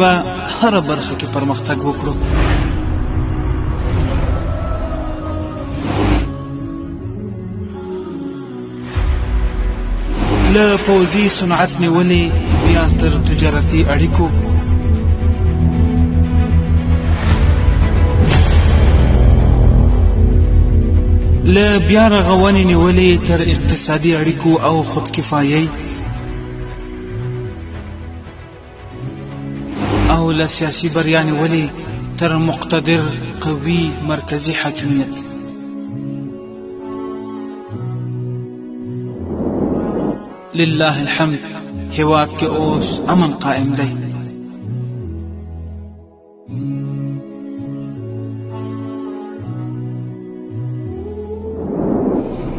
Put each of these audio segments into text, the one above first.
به هر برخه کې پرمختګ وکړو. له پوځي صنعت نیولې بیا تر تجارتي اړیکو، له بیا رغونې نیولې تر اقتصادي اړیکو او خودکفایۍ، او له سیاسي بریا نیولې تر مقتدر قوي مرکزي حاکمیت. لله الحمد، هیواد کې اوس امن قائم دی.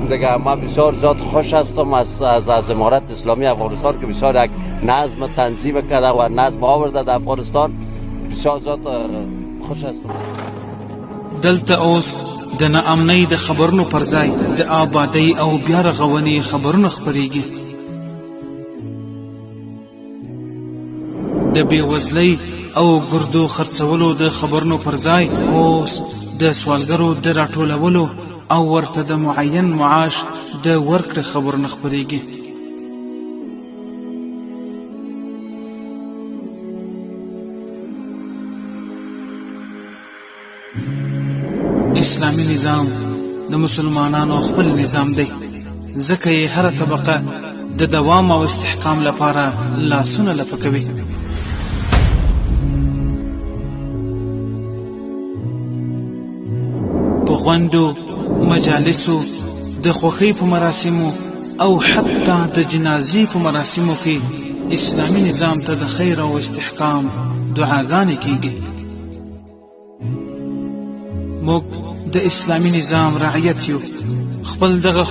دیگه من بسیار زیاد خوش هستم از امارت اسلامی افغانستان که بسیار یک نظم تنظیم کرده و نظم آورده در افغانستان. بسیار زیاد خوش هستم. دلته اوس د ناامنۍ د خبرونو پر ځای د آبادۍ او بیا رغونې خبرونه خپریږي. د بېوزلۍ او ګردو خرڅولو د خبرونو پر ځای اوس د سوالګرو د راټولولو او ورته د معین معاش د ورکړې خبرونه خپریږي. اسلامي نظام د مسلمانانو خپل نظام دی، ځکه یې هره طبقه د دوام او استحکام لپاره لاسونه لپه کوي. په غونډو، مجالسو، د خوښۍ په مراسمو او حتی د جنازې په مراسمو کې اسلامي نظام ته د خیر او استحکام دعاګانې کیږي. موږ د اسلامي نظام رعیت یو. خپل دغه